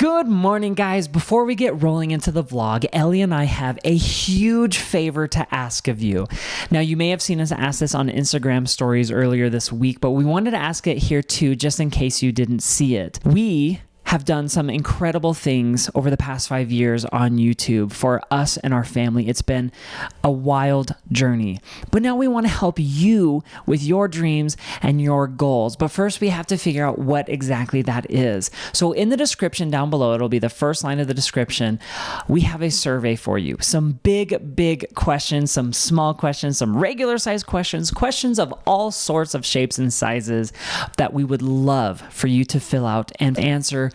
Good morning, guys. Before we get rolling into the vlog, Ellie and I have a huge favor to ask of you. Now, you may have seen us ask this on Instagram stories earlier this week, but we wanted to ask it here too, just in case you didn't see it. We have done some incredible things over the past 5 years on YouTube for us and our family. It's been a wild journey, but now we want to help you with your dreams and your goals. But first we have to figure out what exactly that is. So in the description down below, it'll be the first line of the description. We have a survey for you. Some big questions, some small questions, some regular size questions, questions of all sorts of shapes and sizes that we would love for you to fill out and answer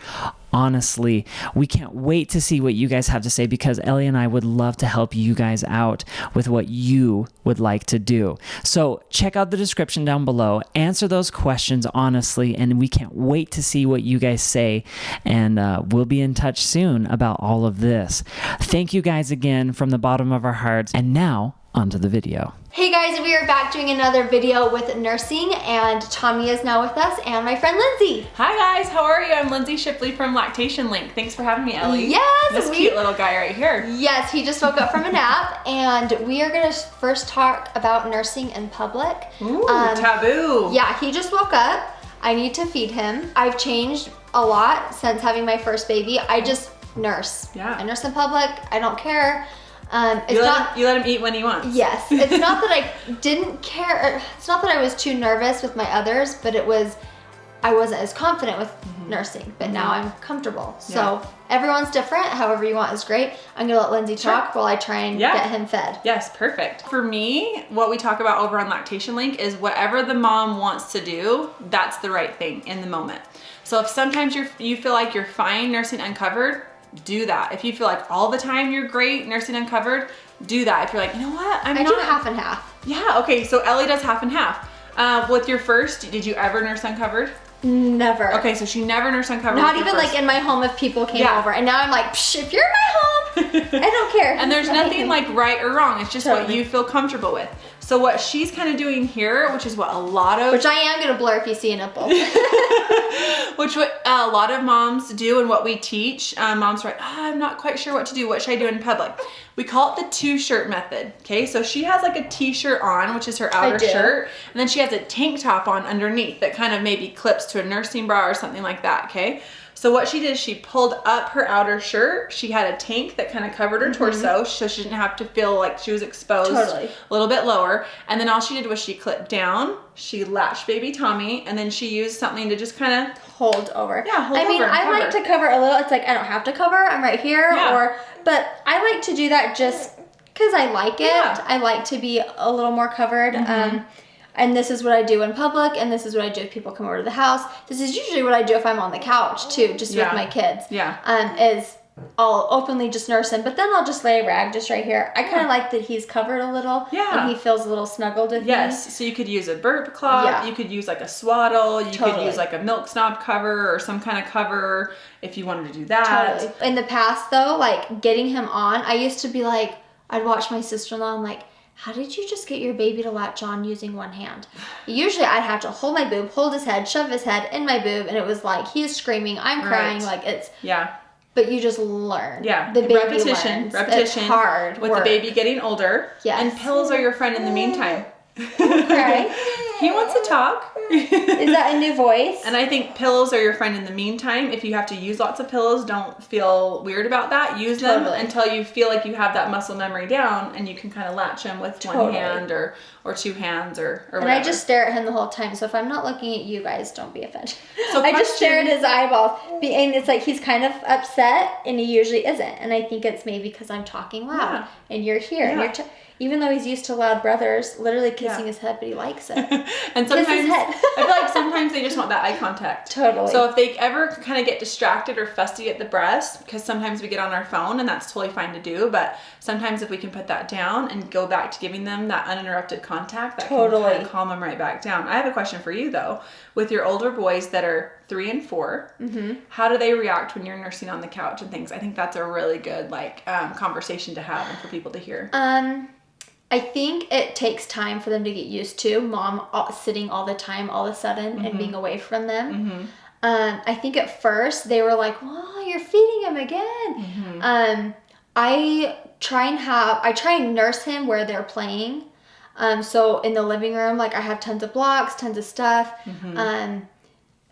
honestly. We can't wait to see what you guys have to say because Ellie and I would love to help you guys out with what you would like to do. So check out the description down below, answer those questions honestly, and we can't wait to see what you guys say, and we'll be in touch soon about all of this. Thank you guys again from the bottom of our hearts, and now onto the video. Hey guys, we are back doing another video with nursing, and Tommy is now with us and my friend Lindsay. Hi guys, how are you? I'm Lindsay Shipley from Lactation Link. Thanks for having me, Ellie. Yes! This cute little guy right here. Yes, he just woke up from a nap, and we are gonna first talk about nursing in public. Ooh, taboo. Yeah, he just woke up. I need to feed him. I've changed a lot since having my first baby. I just nurse. Yeah. I nurse in public. I don't care. You let him eat when he wants. Yes. It's not that I didn't care. It's not that I was too nervous with my others, but I wasn't as confident with nursing, but now I'm comfortable. So everyone's different. However you want is great. I'm gonna let Lindsay talk while I try and get him fed. Yes, perfect. For me, what we talk about over on Lactation Link is whatever the mom wants to do, that's the right thing in the moment. So if sometimes you feel like you're fine nursing uncovered, do that. If you feel like all the time you're great nursing uncovered, do that. If you're like, you know what, I do half and half. Yeah, okay, so Ellie does half and half. With your first, did you ever nurse uncovered? Never. Okay, so she never nursed uncovered. Not even like in my home if people came over. And now I'm like, psh, if you're in my home, I don't care. And there's nothing like right or wrong. It's just what you feel comfortable with. So what she's kind of doing here, which is what a lot of... Which I am going to blur if you see a nipple. Which what a lot of moms do and what we teach. Moms are like, I'm not quite sure what to do. What should I do in public? We call it the two-shirt method, okay? So she has like a t-shirt on, which is her outer shirt, and then she has a tank top on underneath that kind of maybe clips to a nursing bra or something like that, okay? So what she did is she pulled up her outer shirt. She had a tank that kind of covered her torso, so she didn't have to feel like she was exposed a little bit lower. And then all she did was she clipped down, she latched baby Tommy, and then she used something to just kind of hold over. Yeah, hold over. I mean, I like to cover a little. It's like I don't have to cover. I'm right here. But I like to do that just because I like it. I like to be a little more covered. And this is what I do in public, and this is what I do if people come over to the house. This is usually what I do if I'm on the couch too, just with my kids. Is I'll openly just nurse him, but then I'll just lay a rag just right here. I kind of like that he's covered a little, and he feels a little snuggled with me. So you could use a burp cloth, you could use like a swaddle, you could use like a milk snob cover or some kind of cover if you wanted to do that. In the past though, like getting him on, I used to be like, I'd watch my sister-in-law, I'm like, how did you just get your baby to latch on using one hand? Usually I'd have to hold my boob, hold his head, shove his head in my boob, and it was like, he's screaming, I'm crying, like it's... But you just learn. The baby repetition. It's hard with the baby getting older. And pillows are your friend in the meantime. Okay. He wants to talk. Is that a new voice? And I think pillows are your friend in the meantime. If you have to use lots of pillows, don't feel weird about that. Use them until you feel like you have that muscle memory down, and you can kind of latch them with one hand or two hands or whatever. And I just stare at him the whole time. So if I'm not looking at you guys, don't be offended. So I just stare at his eyeballs. And it's like he's kind of upset, and he usually isn't. And I think it's maybe because I'm talking loud and you're here. And you're even though he's used to loud brothers, literally kissing his head, but he likes it. And sometimes, I feel like sometimes they just want that eye contact. So if they ever kind of get distracted or fussy at the breast, because sometimes we get on our phone and that's totally fine to do, but sometimes if we can put that down and go back to giving them that uninterrupted contact, that can kind of calm them right back down. I have a question for you though. With your older boys that are 3 and 4, how do they react when you're nursing on the couch and things? I think that's a really good conversation to have and for people to hear. I think it takes time for them to get used to mom sitting all the time all of a sudden and being away from them. I think at first they were like, well, you're feeding him again. I try and nurse him where they're playing. So in the living room, like I have tons of blocks, tons of stuff.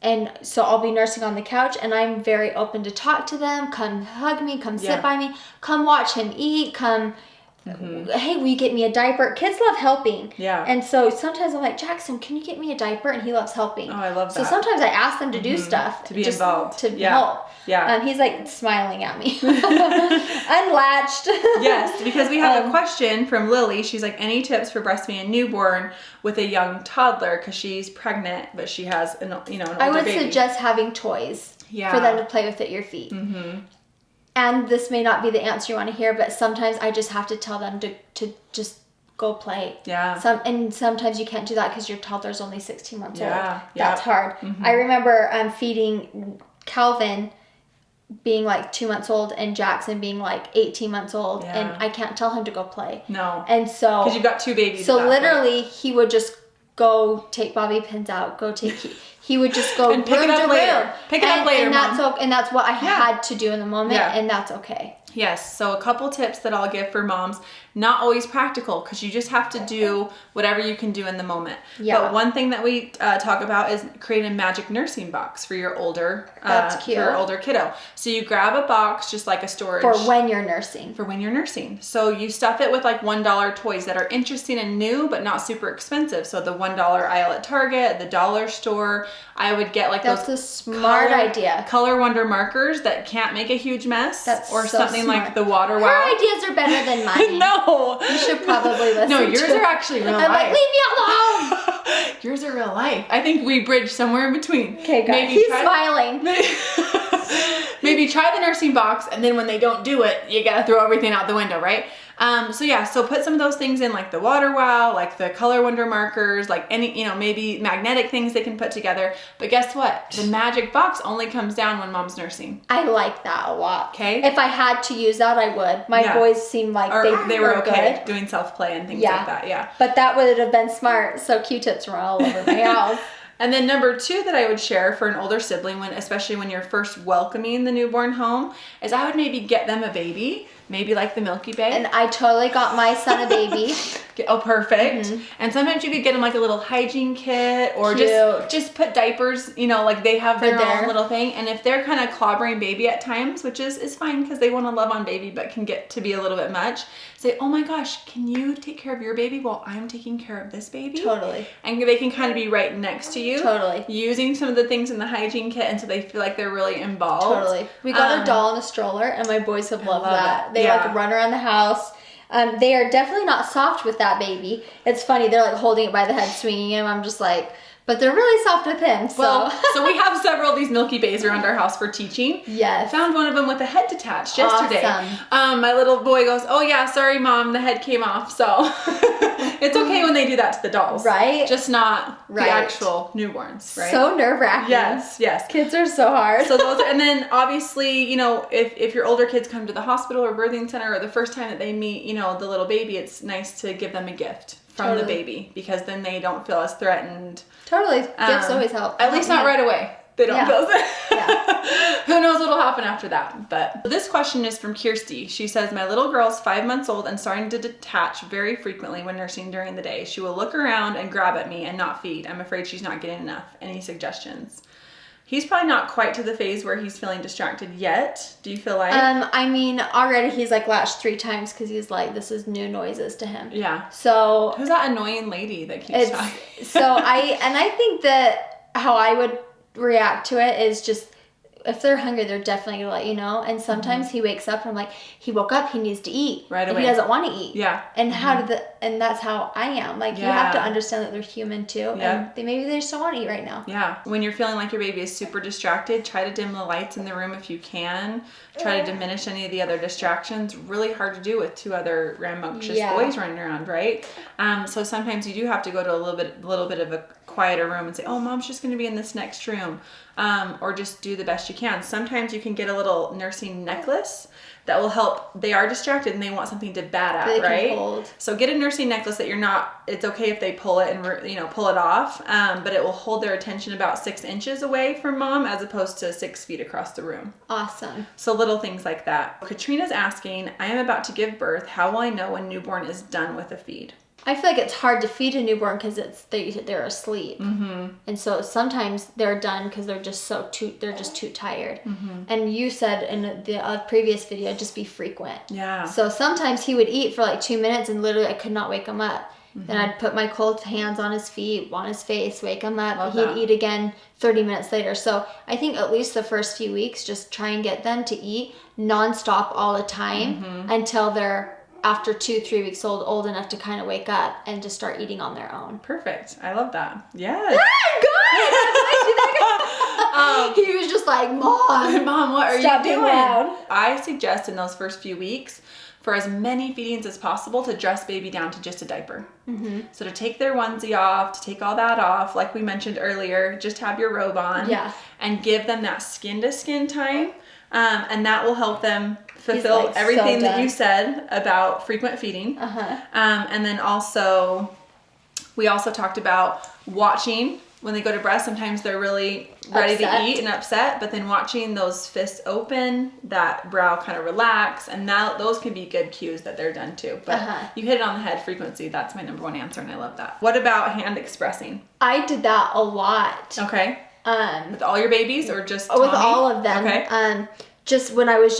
And so I'll be nursing on the couch, and I'm very open to talk to them. Come hug me, come sit by me, come watch him eat, come, hey, will you get me a diaper? Kids love helping. Yeah. And so sometimes I'm like, Jackson, can you get me a diaper? And he loves helping. Oh, I love that. So sometimes I ask them to do stuff. To be involved. To help. Yeah. He's like smiling at me. Unlatched. Yes, because we have a question from Lily. She's like, any tips for breastfeeding a newborn with a young toddler? Because she's pregnant, but she has an older baby. I would suggest having toys for them to play with at your feet. And this may not be the answer you want to hear, but sometimes I just have to tell them to just go play. Yeah. And sometimes you can't do that because your toddler's only 16 months old. Yeah. That's hard. I remember feeding Calvin being like 2 months old and Jackson being like 18 months old, and I can't tell him to go play. No. And so because you've got two babies. So literally he would just go take bobby pins out, he would just go and pick it up later. Pick it up later, Mom. And that's what I had to do in the moment, and that's okay. Yes, so a couple tips that I'll give for moms, not always practical because you just have to do whatever you can do in the moment. Yeah. But one thing that we talk about is creating a magic nursing box for your older, for your older kiddo. So you grab a box, just like a storage. For when you're nursing. For when you're nursing. So you stuff it with like $1 toys that are interesting and new, but not super expensive. So the $1 aisle at Target, the dollar store, I would get like That's a smart idea. Color Wonder markers that can't make a huge mess. That's or so something smart. Like the Water Wow. Her ideas are better than mine. No. You should probably listen. No, yours are actually real life. I'm like, leave me alone. Yours are real life. I think we bridge somewhere in between. Okay, guys. He's smiling. Maybe try the nursing box, and then when they don't do it, you gotta throw everything out the window, right? So put some of those things in, like the Water Wow, like the Color Wonder markers, like any, maybe magnetic things they can put together. But guess what? The magic box only comes down when mom's nursing. I like that a lot. Okay. If I had to use that, I would. My boys seemed like they were okay good. Doing self-play and things like that. Yeah. But that would have been smart. So Q-tips were all over my house. And then number 2 that I would share for an older sibling, especially when you're first welcoming the newborn home, is I would maybe get them a baby, maybe like the Milky Bay. And I totally got my son a baby. Oh, perfect. And sometimes you could get them like a little hygiene kit, or just put diapers, like they have their own little thing. And if they're kind of clobbering baby at times, which is fine because they want to love on baby, but can get to be a little bit much, say, oh my gosh, can you take care of your baby while I'm taking care of this baby? Totally. And they can kind of be right next to you. Totally. Using some of the things in the hygiene kit, and so they feel like they're really involved. Totally. We got a doll and a stroller, and my boys have loved that. They like run around the house. They are definitely not soft with that baby. It's funny. They're like holding it by the head, swinging him. I'm just like, but they're really soft with him. So. Well, so we have several of these Milky Bays around our house for teaching. Yes. Found one of them with a head detached yesterday. Awesome. My little boy goes, oh yeah, sorry mom, the head came off. So it's okay when they do that to the dolls. Right. Just not the actual newborns, right? So nerve-wracking. Yes. Kids are so hard. So those, and then obviously, if your older kids come to the hospital or birthing center, or the first time that they meet, the little baby, it's nice to give them a gift from the baby, because then they don't feel as threatened. Totally. Gifts always help. At least not right away. They don't feel that. Yeah. Who knows what'll happen after that. But this question is from Kirsty. She says, my little girl's 5 months old and starting to detach very frequently when nursing during the day. She will look around and grab at me and not feed. I'm afraid she's not getting enough. Any suggestions? He's probably not quite to the phase where he's feeling distracted yet. Do you feel like? Already he's like latched 3 times because he's like, this is new noises to him. Yeah. So. Who's that annoying lady that keeps talking? I think that how I would react to it is just, if they're hungry, they're definitely gonna let you know. And sometimes he wakes up and I'm like, he woke up, he needs to eat. Right away. He doesn't want to eat. Yeah. And and that's how I am. Like, you have to understand that they're human too. And maybe they just don't want to eat right now. Yeah. When you're feeling like your baby is super distracted, try to dim the lights in the room if you can. Try to diminish any of the other distractions. Really hard to do with 2 other rambunctious boys running around, right? So sometimes you do have to go to a little bit of a quieter room and say, oh, mom's just going to be in this next room. Or just do the best you can. Sometimes you can get a little nursing necklace that will help. They are distracted and they want something to bat at, right? So get a nursing necklace that it's okay if they pull it and, pull it off, but it will hold their attention about 6 inches away from mom as opposed to 6 feet across the room. Awesome. So little things like that. Katrina's asking, I am about to give birth. How will I know when newborn is done with a feed? I feel like it's hard to feed a newborn because they're asleep, and so sometimes they're done because they're just too tired. And you said in the previous video, just be frequent. Yeah. So sometimes he would eat for like 2 minutes, and literally I could not wake him up. Then I'd put my cold hands on his feet, on his face, wake him up. He'd eat again 30 minutes later. So I think at least the first few weeks, just try and get them to eat nonstop all the time until they're, after 2-3 weeks old enough to kind of wake up and just start eating on their own. Perfect. I love that. Yeah. Good. He was just like, Mom, what are you doing? Loud. I suggest in those first few weeks for as many feedings as possible to dress baby down to just a diaper. So to take their onesie off, to take all that off, like we mentioned earlier, just have your robe on and give them that skin to skin time. And that will help them fulfill everything that you said about frequent feeding. And then we also talked about watching when they go to breast. Sometimes they're really ready to eat and upset, but then watching those fists open, that brow kind of relax, and those can be good cues that they're done too. But you hit it on the head, frequency. That's my number one answer, and I love that. What about hand expressing? I did that a lot. Okay. With all your babies or just Tommy? With all of them. Okay. Just when I was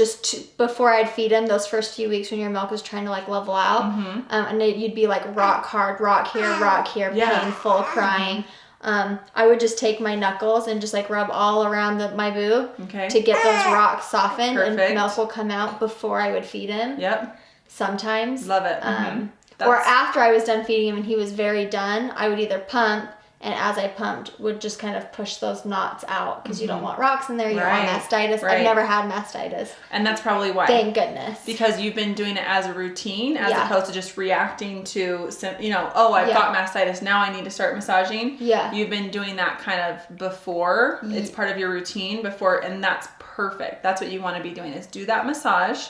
before I'd feed him, those first few weeks when your milk is trying to like level out, and you'd be like rock hard, rock here, painful, crying. I would just take my knuckles and just like rub all around my boob to get those rocks softened. Perfect. And milk will come out before I would feed him. Yep. Sometimes. Love it. Or after I was done feeding him and he was very done, I would either pump, and as I pumped, would just kind of push those knots out because you don't want rocks in there. You don't want mastitis. I've never had mastitis. And that's probably why. Thank goodness. Because you've been doing it as a routine as opposed to just reacting to, I've got mastitis. Now I need to start massaging. Yeah. You've been doing that kind of before. It's part of your routine before, and that's perfect. That's what you want to be doing is do that massage.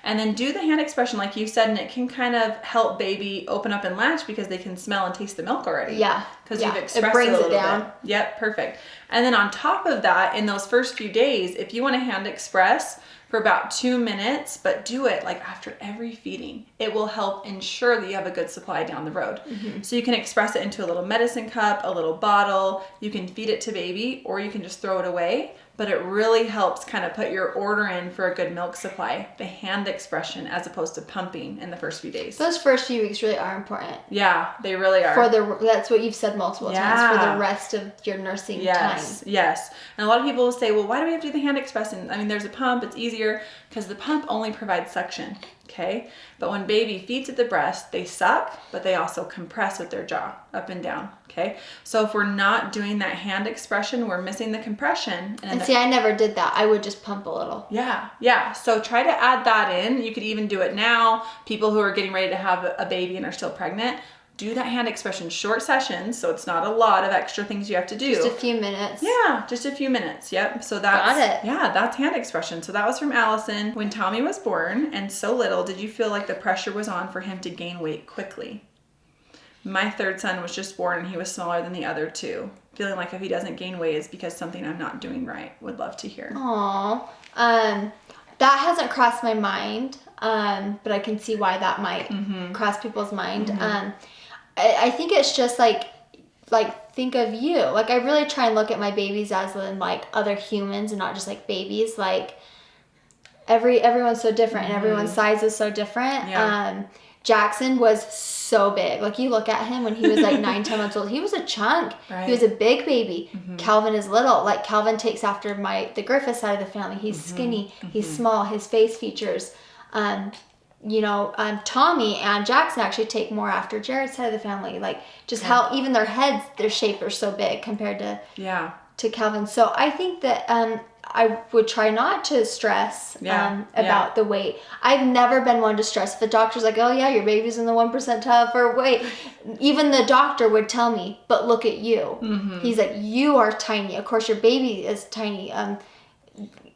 And then do the hand expression like you said, and it can kind of help baby open up and latch because they can smell and taste the milk already. Yeah. Because you've expressed it a little bit. Yep, perfect. And then on top of that, in those first few days, if you want to hand express for about 2 minutes, but do it like after every feeding, it will help ensure that you have a good supply down the road. So you can express it into a little medicine cup, a little bottle. You can feed it to baby, or you can just throw it away. But it really helps kind of put your order in for a good milk supply, the hand expression, as opposed to pumping in the first few days. Those first few weeks really are important. Yeah, they really are. That's what you've said multiple times, for the rest of your nursing time. Yes. And a lot of people will say, well, why do we have to do the hand expressing? I mean, there's a pump, it's easier, because the pump only provides suction. Okay, but when baby feeds at the breast, they suck, but they also compress with their jaw up and down. Okay, so if we're not doing that hand expression, we're missing the compression. And see, I never did that. I would just pump a little. Yeah. So try to add that in. You could even do it now. People who are getting ready to have a baby and are still pregnant, do that hand expression, short sessions, so it's not a lot of extra things you have to do. Just a few minutes. Yeah, just a few minutes. Yep. So that's got it. Yeah, that's hand expression. So that was from Allison. When Tommy was born and so little, did you feel like the pressure was on for him to gain weight quickly? My third son was just born and he was smaller than the other two. Feeling like if he doesn't gain weight, it's because something I'm not doing right. Would love to hear. Aww. That hasn't crossed my mind, but I can see why that might cross people's mind. I think it's just like think of you. Like I really try and look at my babies as in like other humans and not just like babies. Like everyone's so different and everyone's size is so different. Yeah. Jackson was so big. Like you look at him when he was like 9-10 months old, he was a chunk. Right. He was a big baby. Calvin is little. Like Calvin takes after the Griffith side of the family. He's skinny. He's small. His face features. Tommy and Jackson actually take more after Jared's side of the family. Like just how even their heads, their shape are so big compared to Calvin. So I think that I would try not to stress about the weight. I've never been one to stress. If the doctor's like, oh yeah, your baby's in the 1% tough, or wait, even the doctor would tell me, but look at you. He's like, you are tiny. Of course, your baby is tiny.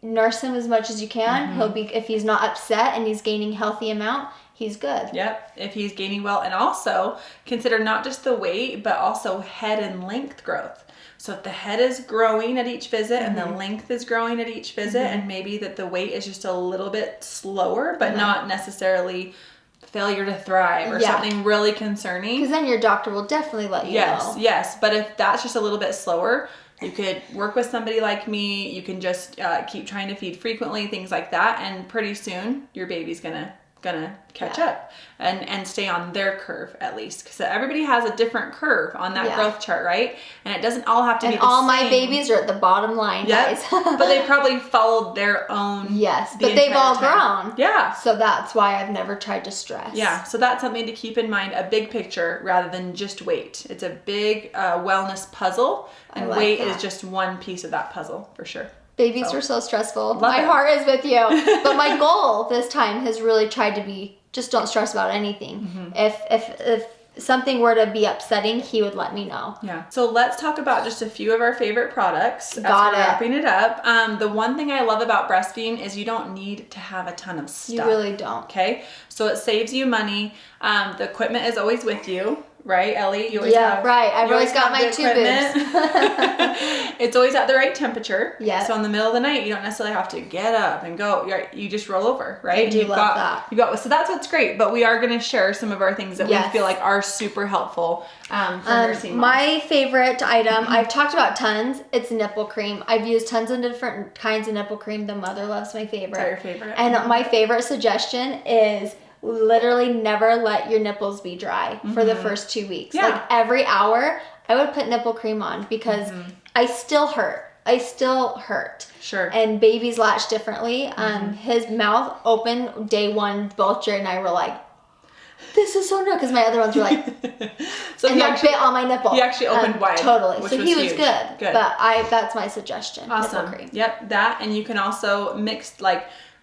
Nurse him as much as you can. He'll be, if he's not upset and he's gaining healthy amount, he's good. Yep, if he's gaining well. And also consider not just the weight, but also head and length growth. So if the head is growing at each visit and the length is growing at each visit, and maybe that the weight is just a little bit slower, but not necessarily failure to thrive or something really concerning. Because then your doctor will definitely let you know. Yes. But if that's just a little bit slower, you could work with somebody like me. You can just keep trying to feed frequently, things like that. And pretty soon your baby's gonna catch up and stay on their curve at least, because everybody has a different curve on that growth chart, right? And it doesn't all have to be the all same. My babies are at the bottom line, guys. But they probably followed their own but they've all grown. Yeah, so that's why I've never tried to stress. So that's something to keep in mind, a big picture rather than just weight. It's a big wellness puzzle, and weight is just one piece of that puzzle for sure. Babies are so stressful. My heart is with you. But my goal this time has really tried to be, just don't stress about anything. If something were to be upsetting, he would let me know. Yeah. So let's talk about just a few of our favorite products as we're wrapping it up. The one thing I love about breastfeeding is you don't need to have a ton of stuff. You really don't. Okay. So it saves you money. The equipment is always with you. Right, Ellie? You always have, right. I've always got my 2 boobs. It's always at the right temperature. Yeah. So in the middle of the night, you don't necessarily have to get up and go. You just roll over, right? I do love that. So that's what's great. But we are going to share some of our things that we feel like are super helpful for nursing moms. My favorite item, I've talked about tons. It's nipple cream. I've used tons of different kinds of nipple cream. The Mother Love's my favorite. Is that your favorite? And my favorite suggestion is literally never let your nipples be dry for the first 2 weeks. Like every hour I would put nipple cream on, because I still hurt. Sure. And babies latch differently. His mouth opened day one. Both Jared and I were like, this is so new, because my other ones were like, so and like bit on my nipple. He actually opened wide. Totally. So he was huge. Good. But that's my suggestion. Awesome. Nipple cream. Yep, that. And you can also mix,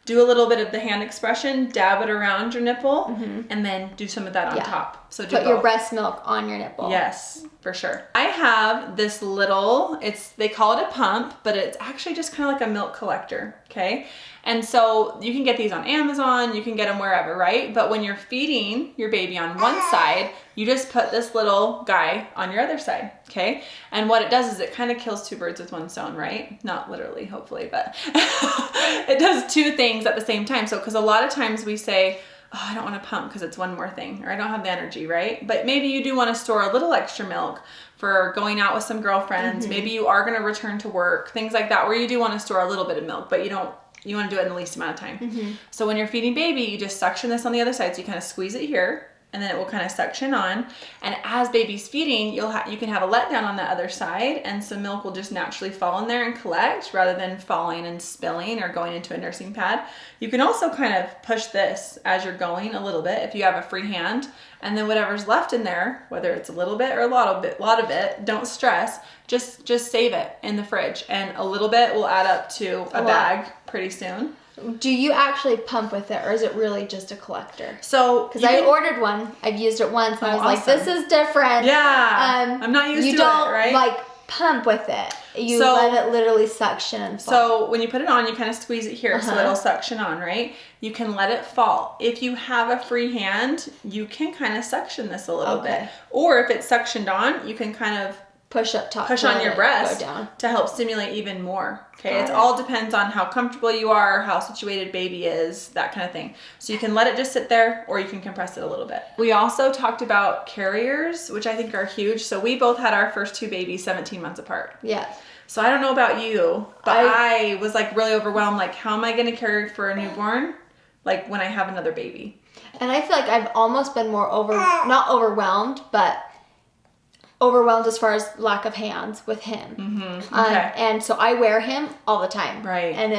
do a little bit of the hand expression, dab it around your nipple, and then do some of that on top. So put your breast milk on your nipple. Yes, for sure. I have this little, they call it a pump, but it's actually just kind of like a milk collector, okay? And so you can get these on Amazon, you can get them wherever, right? But when you're feeding your baby on one side, you just put this little guy on your other side, okay? And what it does is it kind of kills 2 birds with 1 stone, right? Not literally, hopefully, but it does 2 things at the same time. So, because a lot of times we say, oh, I don't want to pump because it's one more thing, or I don't have the energy, right? But maybe you do want to store a little extra milk for going out with some girlfriends. Maybe you are going to return to work, things like that, where you do want to store a little bit of milk, but you want to do it in the least amount of time. So when you're feeding baby, you just suction this on the other side. So you kind of squeeze it here, and then it will kind of suction on. And as baby's feeding, you can have a letdown on the other side, and some milk will just naturally fall in there and collect rather than falling and spilling or going into a nursing pad. You can also kind of push this as you're going a little bit if you have a free hand, and then whatever's left in there, whether it's a little bit or a lot of it, don't stress. Just save it in the fridge, and a little bit will add up to a bag pretty soon. Do you actually pump with it, or is it really just a collector? So, because I ordered one, I've used it once, and I was like, this is different. Yeah, I'm not used to it, right? You don't pump with it. You let it literally suction and fall. So when you put it on, you kind of squeeze it here so it'll suction on, right? You can let it fall. If you have a free hand, you can kind of suction this a little bit. Or if it's suctioned on, you can kind of push on your breast to help stimulate even more. Okay, it all depends on how comfortable you are, how situated baby is, that kind of thing. So you can let it just sit there, or you can compress it a little bit. We also talked about carriers, which I think are huge. So we both had our first 2 babies 17 months apart. Yeah. So I don't know about you, but I was really overwhelmed. How am I going to carry for a newborn? When I have another baby. And I feel like I've almost been more not overwhelmed, but overwhelmed as far as lack of hands with him. Okay. And so I wear him all the time. Right. And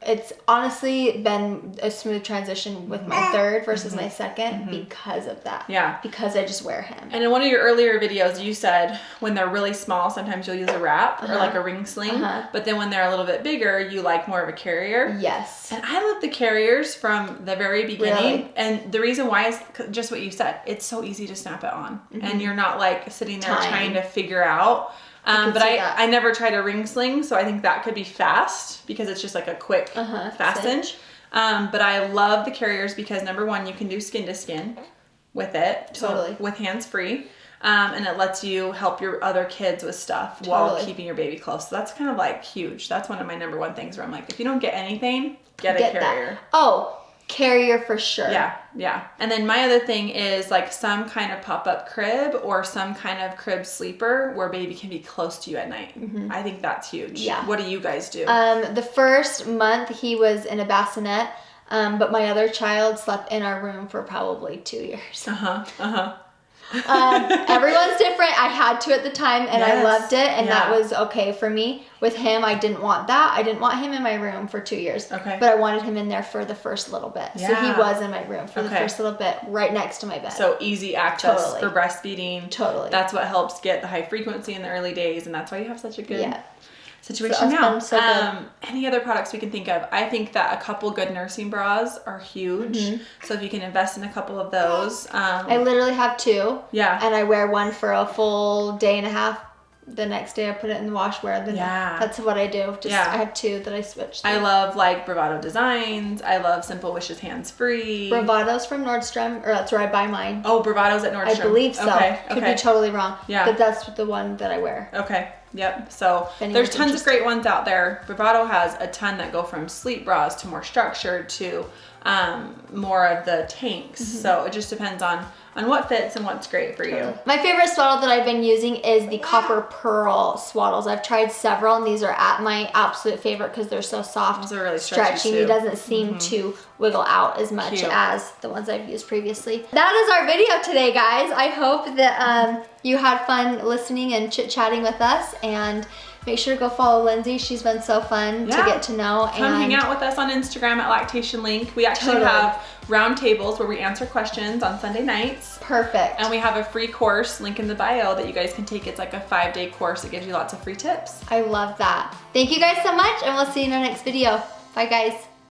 it's honestly been a smooth transition with my third versus my second because of that. Yeah. Because I just wear him. And in one of your earlier videos, you said when they're really small, sometimes you'll use a wrap or like a ring sling. But then when they're a little bit bigger, you like more of a carrier. Yes. And I love the carriers from the very beginning. Really? And the reason why is just what you said. It's so easy to snap it on. And you're not like sitting there trying to figure out. But I never tried a ring sling, so I think that could be fast because it's just like a quick fasten. But I love the carriers because number one, you can do skin to skin with it. Totally. With hands free. And it lets you help your other kids with stuff while keeping your baby close. So that's kind of like huge. That's one of my number one things where I'm like, if you don't get anything, get a carrier. That. Oh, carrier for sure. Yeah. And then my other thing is like some kind of pop-up crib or some kind of crib sleeper where baby can be close to you at night. I think that's huge. Yeah. What do you guys do? The first month he was in a bassinet, but my other child slept in our room for probably 2 years. Everyone's different. I had to at the time and I loved it and that was okay for me. With him, I didn't want that. I didn't want him in my room for 2 years. But I wanted him in there for the first little bit. So he was in my room for the first little bit right next to my bed. So easy access for breastfeeding. That's what helps get the high frequency in the early days and that's why you have such a good situation now. Any other products we can think of? I think that a couple good nursing bras are huge. So if you can invest in a couple of those. I literally have 2. And I wear one for a full day and a half. The next day I put it in the wash, that's what I do. I have 2 that I switch through. I love like Bravado Designs. I love Simple Wishes Hands Free. Bravado's from Nordstrom, or that's where I buy mine. Oh, Bravado's at Nordstrom. I believe so. Could be totally wrong. But that's the one that I wear. Yep. So there's tons of great ones out there. Bravado has a ton that go from sleep bras to more structured to more of the tanks. So it just depends on what fits and what's great for you. My favorite swaddle that I've been using is the copper pearl swaddles. I've tried several and these are at my absolute favorite because they're so soft. Those are really stretchy too. It doesn't seem to wiggle out as much as the ones I've used previously. That is our video today, guys. I hope that you had fun listening and chit-chatting with us, and make sure to go follow Lindsey. She's been so fun to get to know. Come hang out with us on Instagram at Lactation Link. We actually have round tables where we answer questions on Sunday nights. Perfect. And we have a free course, link in the bio, that you guys can take. It's like a 5-day course. It gives you lots of free tips. I love that. Thank you guys so much, and we'll see you in our next video. Bye, guys.